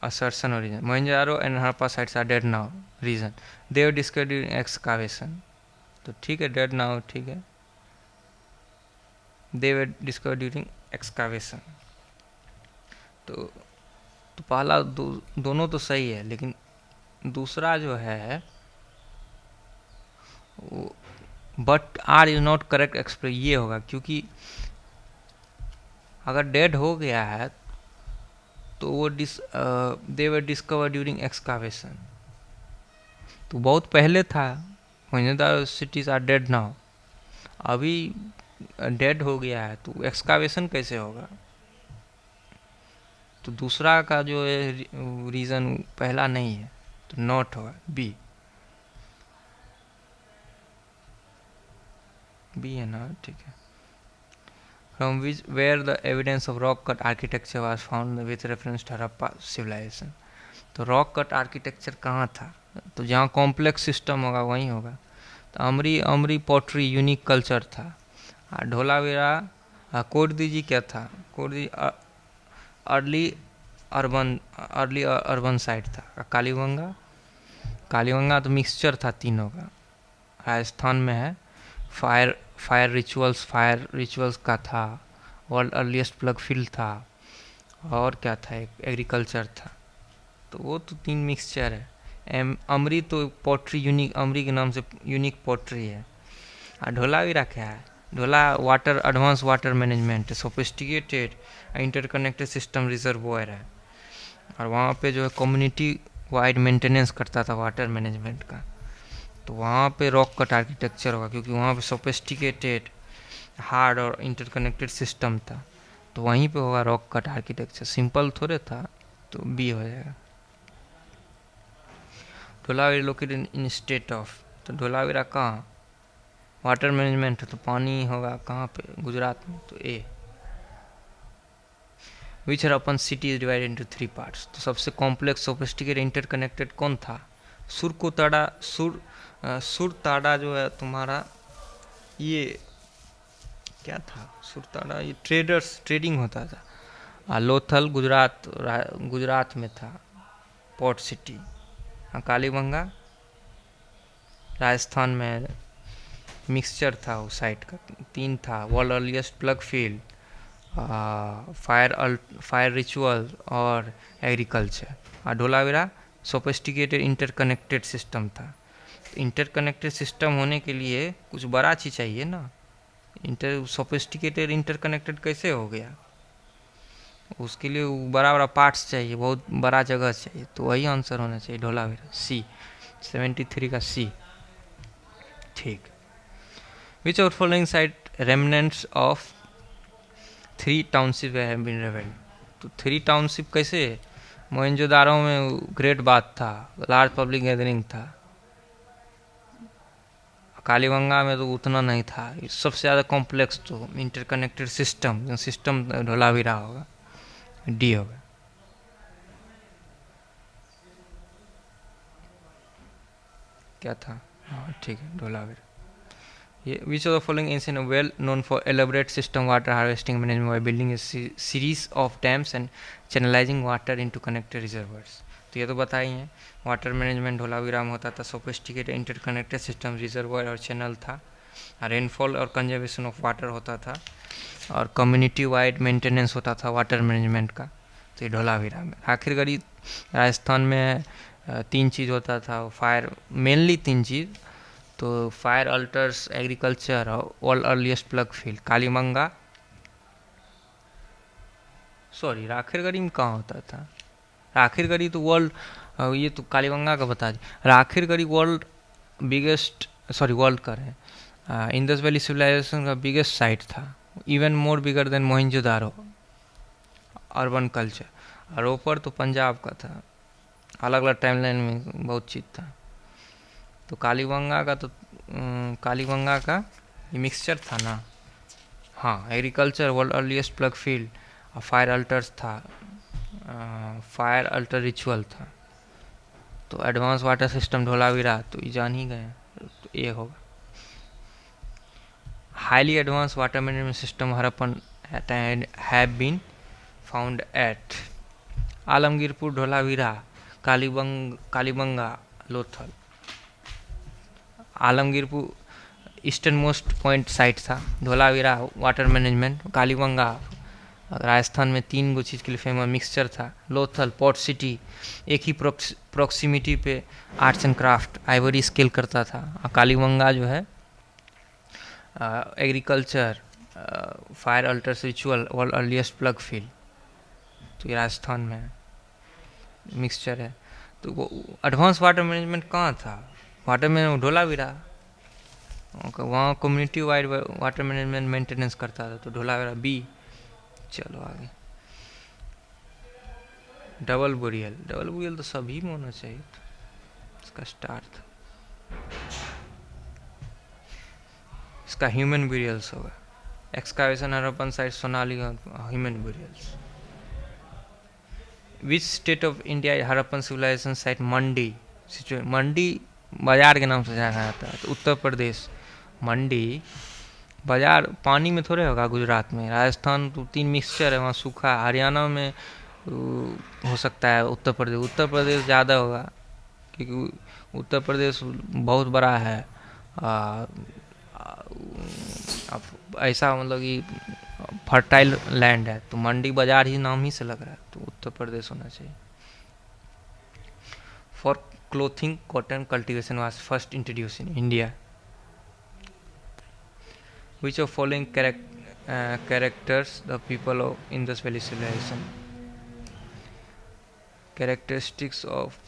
असर्शन और reason, Mohenjodaro and Harappa sites are dead now, reason they were discovered during excavation. तो ठीक है, डेड नाउ ठीक है, they were discovered during excavation. तो पहला दोनों तो सही है, लेकिन दूसरा जो है but R is not correct express, ये होगा, क्योंकि अगर डेड हो गया है तो वो they were discover during excavation, तो बहुत पहले था। Mohenjodaro cities are dead now, अभी डेड हो गया है, तो एक्सकावेशन कैसे होगा। तो दूसरा का जो है रीज़न पहला नहीं है, तो नॉट होगा, बी। बी है ना, ठीक है। From which were the evidence of rock cut architecture was found with reference to Harappa civilisation. तो रॉक कट आर्किटेक्चर कहाँ था, तो जहाँ कॉम्प्लेक्स सिस्टम होगा वहीं होगा। तो अमरी अमरी पॉटरी यूनिक कल्चर था। ढोलावीरा कोटदीजी क्या था, कोटदीजी अर्ली अर्बन साइट था। कालीबंगा, कालीबंगा तो मिक्सचर था तीनों का, राजस्थान में है। फायर रिचुअल्स का था, वर्ल्ड अर्लीस्ट प्लग फील्ड था, और क्या था, एक एग्रीकल्चर था। तो वो तो 3 मिक्सचर है। अमरी तो पॉटरी यूनिक, अमरी के नाम से यूनिक पॉटरी है। और ढोलावीरा क्या है, ढोला water, advance water management, sophisticated interconnected system reservoir है। और वहाँ पे जो है कम्युनिटी वाइड मेंटेनेंस करता था वाटर मैनेजमेंट का। तो वहाँ पे रॉक कट आर्किटेक्चर होगा, क्योंकि वहाँ पे सोफिस्टिकेटेड हार्ड और इंटरकनेक्टेड सिस्टम था, तो वहीं पे होगा रॉक कट आर्किटेक्चर, सिंपल थोड़े था। तो बी हो जाएगा। Dholavira located in state of, तो ढोलावीरा कहाँ, वाटर मैनेजमेंट है तो पानी होगा कहाँ पे, गुजरात में, तो A. Which Harappan city is divided into 3 parts. तो सबसे कॉम्प्लेक्स सोफिस्टिकेटेड इंटरकनेक्टेड कौन था? सुरताड़ा जो है तुम्हारा, ये क्या था सुरताड़ा? ये ट्रेडिंग होता था। लोथल गुजरात में था, पोर्ट सिटी। कालीबंगा राजस्थान में मिक्सचर था उस साइड का। 3 था, world earliest plough field, fire ritual और एग्रीकल्चर। और धोलावीरा सोफिस्टिकेटेड इंटरकनेक्टेड सिस्टम था। इंटरकनेक्टेड सिस्टम होने के लिए कुछ बड़ा चीज़ चाहिए ना। सोफिस्टिकेटेड इंटरकनेक्टेड कैसे हो गया? उसके लिए बड़ा बड़ा पार्ट्स चाहिए, बहुत बड़ा जगह चाहिए। तो वही आंसर होना चाहिए धोलावीरा, सी 73 का सी। ठीक। Which out following site remnants of 3 township have been revealed. तो 3 टाउनशिप कैसे? मोहनजोदारो में ग्रेट बात था, लार्ज पब्लिक गैदरिंग था। कालीबंगा में तो उतना नहीं था। सबसे ज़्यादा कॉम्प्लेक्स तो इंटरकनेक्टेड सिस्टम धोलावीरा होगा, डी होगा। क्या था? हाँ ठीक है, धोलावीरा। ये which of the following ancient well known for elaborate system water harvesting management by building A series of dams and channelising water into connected reservoirs. तो ये तो बता ही है, वाटर मैनेजमेंट धोलावीरा में होता था। सोफिस्टिकेटेड इंटरकनेक्टेड सिस्टम, रिजर्वर और channel था। रेनफॉल और कंजर्वेशन ऑफ वाटर होता था, और कम्युनिटी वाइड मेंटेनेंस होता था वाटर मैनेजमेंट का। तो ये धोलावीरा में। आखिरकार राजस्थान में 3 चीज़ होता था, फायर मेनली 3 चीज़। तो फायर अल्टर्स, एग्रीकल्चर और world earliest plough field. Kalibangan Rakhigarhi में कहाँ होता था? राखीरगढ़ी तो वर्ल्ड, ये तो कालीबंगा का बता दी। राखीरगढ़ी वर्ल्ड कर है इंडस वैली सिविलाइजेशन का बिगेस्ट साइट था, even more bigger than Mohenjodaro urban culture. और रोपर तो पंजाब का था। अलग अलग टाइमलाइन में बहुत चीज़ था। तो कालीबंगा का ये मिक्सचर था ना। हाँ, agriculture, world earliest plough field और फायर अल्टर्स था, फायर अल्टर रिचुअल था। तो एडवांस वाटर सिस्टम धोलावीरा, तो ये जान ही गए, तो ये होगा। Highly advance water management system Harappan have been found at Alamgirpur, Dholavira, Kalibangan, Lothal. Alamgirpur eastern most point site था, धोलावीरा वाटर मैनेजमेंट, कालीबंगा राजस्थान में 3 गो चीज़ के लिए फेमस मिक्सचर था, लोथल पोर्ट सिटी एक ही प्रॉक्सिमिटी पे arts and craft Ivory scale करता था। कालीबंगा जो है agriculture, fire altars ritual, world earliest plough field. तो ये राजस्थान में मिक्सचर है। तो वो एडवांस वाटर मैनेजमेंट कहाँ था? वाटर मैनेजमेंट धोलावीरा, वहाँ community wide water management maintenance करता था। तो धोलावीरा बी। चलो आगे। डबल बुरियल तो सभी में होना चाहिए, इसका स्टार था। इसका ह्यूमन बुरियल्स होगा। Excavation Harappan site Sanauli, human burials. Which state of India Harappan civilisation site Mandi Mandi बाजार के नाम से जाना जाता है। तो उत्तर प्रदेश मंडी बाजार पानी में थोड़े होगा। गुजरात में, राजस्थान तो 3 मिक्सचर है, वहाँ सूखा। हरियाणा में हो सकता है। उत्तर प्रदेश ज़्यादा होगा, क्योंकि उत्तर प्रदेश बहुत बड़ा है। ऐसा मतलब कि फर्टाइल लैंड है। तो मंडी बाजार ही नाम ही से लग रहा है, तो उत्तर प्रदेश होना चाहिए। For clothing cotton cultivation was first introduce in India. Which of following characters the people of Indus Valley civilization? Characteristics of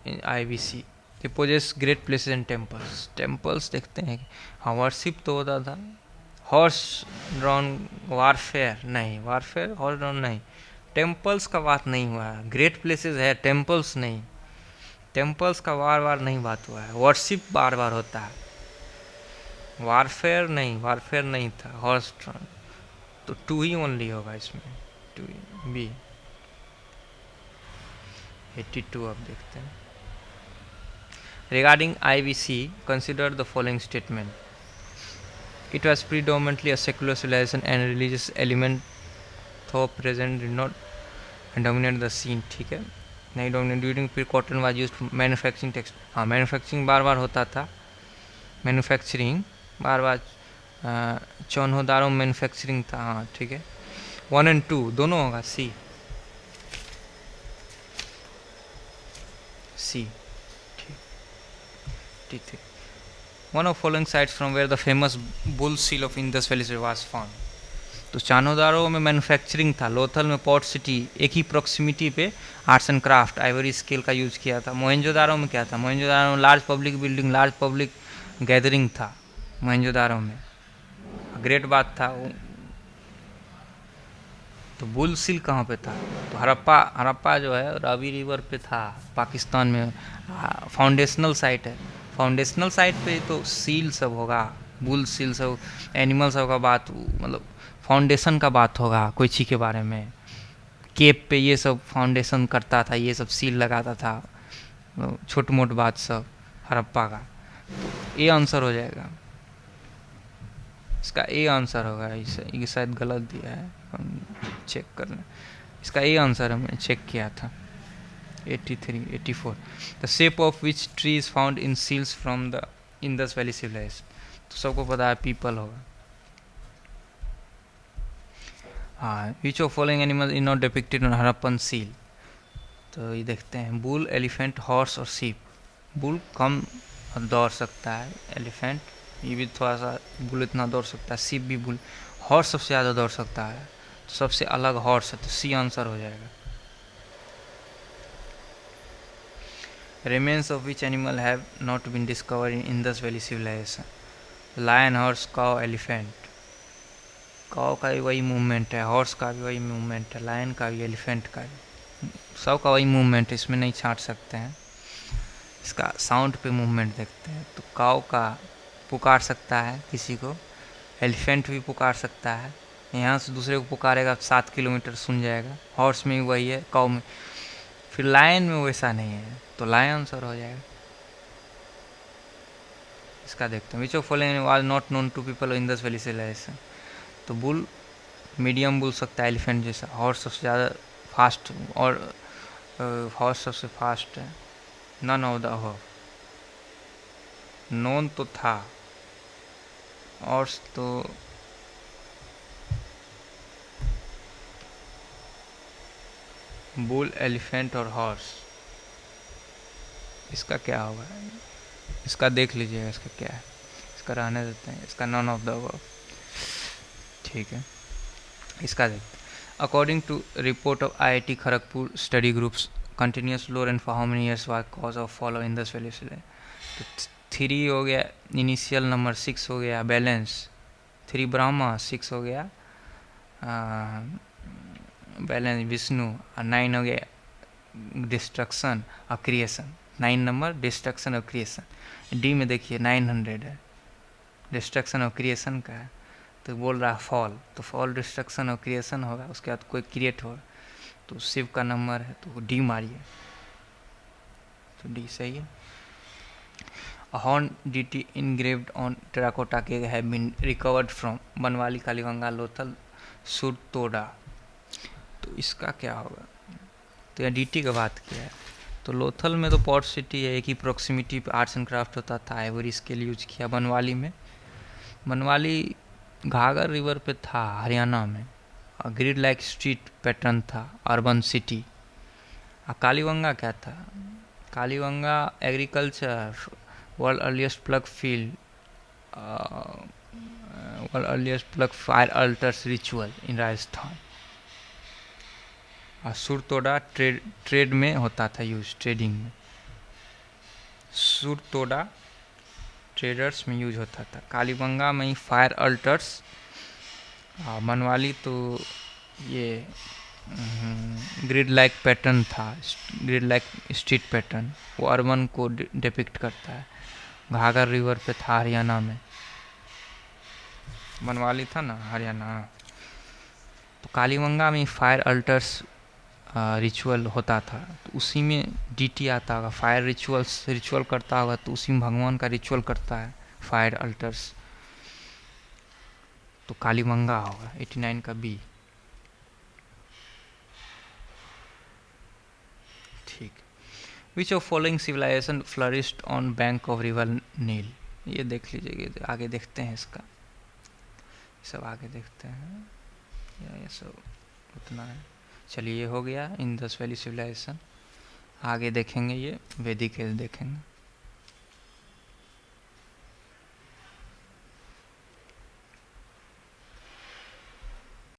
in IVC. They possess great places and temples. Temples देखते हैं। हाँ, वर्शिप तो होता था। Horse drawn warfare नहीं, horse drawn नहीं। Temples का बात नहीं हुआ है। ग्रेट प्लेसेस है, टेम्पल्स नहीं। टेम्पल्स का बार नहीं बात हुआ है। वर्शिप बार होता है। वारफेयर नहीं था। हॉर्स ड्रॉन तो 2 ही ओनली होगा इसमें, 2 बी। 82 अब देखते हैं। Regarding IBC, consider the following statement. It was predominantly a secular civilization and religious element though present did not dominate the scene. ठीक है, नहीं dominate. During period cotton was used manufacturing text. हाँ, manufacturing बार बार होता था, manufacturing बार बार चौनहोदारों में manufacturing था। हाँ ठीक है, 1 और 2 दोनों होगा। सी सी ठीक ठीक। One of following sites from where the famous bull seal of Indus valley was found. तो चानोदारो में मैन्युफैक्चरिंग था, लोथल में पोर्ट सिटी, एक ही प्रॉक्सिमिटी पे arts and craft Ivory scale का यूज किया था। मोहनजोदारो में क्या था, मोहनजोदारो में large public building, large public gathering था मोहनजोदारो में, ग्रेट बात था। तो बुल सील कहाँ पे था, तो हड़प्पा जो है रावी रिवर पे था पाकिस्तान में, फाउंडेशनल साइट है। फाउंडेशनल साइट पे तो सील सब होगा, बुल सील सब, एनिमल सब का बात, मतलब फाउंडेशन का बात होगा कोई चीज़ के बारे में। केप पे ये सब फाउंडेशन करता था, ये सब सील लगाता था, छोट मोट बात सब हड़प्पा का। ये आंसर हो जाएगा, इसका ए आंसर होगा। ये शायद गलत दिया है, चेक कर लें। इसका ए आंसर हमने चेक किया था 83 84। The shape of which tree is found in seals from the Indus valley civilisation. तो सबको पता है पीपल होगा। हाँ, which of following animal is not depicted on Harappan seal. तो ये देखते हैं, बुल, एलिफेंट, हॉर्स और सीप। बुल कम दौड़ सकता है, एलिफेंट ये भी थोड़ा सा, बुल इतना दौड़ सकता है, सीप भी, बुल, हॉर्स सबसे ज़्यादा दौड़ सकता है, तो सबसे अलग हॉर्स है, तो सी आंसर हो जाएगा। Remains of which animal have not been discovered in Indus valley civilisation. Lion, horse, cow, elephant. Cow का भी वही मूवमेंट है, हॉर्स का भी वही मूवमेंट है, लायन का भी, एलिफेंट का भी, सब का वही मूवमेंट है, इसमें नहीं छांट सकते हैं। इसका साउंड पे मूवमेंट देखते हैं, तो काउ का पुकार सकता है किसी को, एलिफेंट भी पुकार सकता है, यहाँ से दूसरे को पुकारेगा 7 किलोमीटर सुन जाएगा। हॉर्स में भी वही है, काउ में। फिर लायन में वैसा नहीं है, तो लायन आंसर हो जाएगा। इसका देखते हैं, which of following was not known to people in this valley civilisation. तो बुल मीडियम बुल सकता है, एलिफेंट जैसा। हॉर्स सबसे ज़्यादा फास्ट, और हॉर्स सबसे फास्ट है। None of the above. Known तो था, हॉर्स तो बुल, एलिफेंट और हॉर्स। इसका क्या होगा, इसका देख लीजिएगा, इसका क्या है, इसका रहने देते हैं, इसका नन ऑफ द अबव। ठीक है, इसका देखते हैं। According to report of IIT Kharagpur study groups, continuous low rain for how many years was cause of follow in this valley. तो 3 हो गया इनिशियल नंबर, 6 हो गया बैलेंस, 3 ब्रह्मा, 6 हो गया बैलेंस विष्णु, और 9 हो गया डिस्ट्रक्शन और क्रिएशन। 9 नंबर डिस्ट्रक्शन और क्रिएशन। डी में देखिए 900 है, डिस्ट्रक्शन और क्रिएशन का है, तो बोल रहा है फॉल, तो फॉल डिस्ट्रक्शन और क्रिएशन होगा, उसके बाद कोई क्रिएट होगा, तो शिव का नंबर है, तो डी मारिए, तो डी सही है। A horn deity engraved on terracotta cake have been recovered from Banawali, Kaliganga, Lothal, सुरतोड़ा। तो इसका क्या होगा, तो यह डीटी का बात किया है। तो लोथल में तो पोर्ट सिटी है, एक ही प्रॉक्सिमिटी पे आर्ट्स एंड क्राफ्ट होता था, आइवरी स्केल यूज किया। बनवाली घाघर रिवर पे था हरियाणा में, और ग्रिड लाइक स्ट्रीट पैटर्न था, अर्बन सिटी। और कालीगंगा क्या था, Kalibangan agriculture, world earliest plough field, world earliest plough fire altars ritual in Rajasthan. और सुरतोड़ा ट्रेड में होता था यूज, ट्रेडिंग में। सुरतोड़ा ट्रेडर्स में यूज होता था। कालीगंगा में ही फायर अल्टर्स। बनवाली तो ये ग्रिड लाइक पैटर्न था, ग्रिड लाइक स्ट्रीट पैटर्न, वो अर्बन को डिपिक्ट करता है। घाघर रिवर पे था हरियाणा में, बनवाली था ना हरियाणा। तो कालीगंगा में फायर अल्टर्स रिचुअल होता था, तो उसी में डीटी आता होगा। फायर रिचुअल्स रिचुअल करता होगा तो उसी में भगवान का रिचुअल करता है, फायर अल्टर्स। तो कालीमंगा होगा 89 का बी। ठीक। Which of following civilisation flourished on bank of river Nile? ये देख लीजिए, आगे देखते हैं इसका, सब आगे देखते हैं, ये सब उतना है। चलिए, ये हो गया इंडस वैली सिविलाइजेशन। आगे देखेंगे, ये वैदिक एज देखेंगे।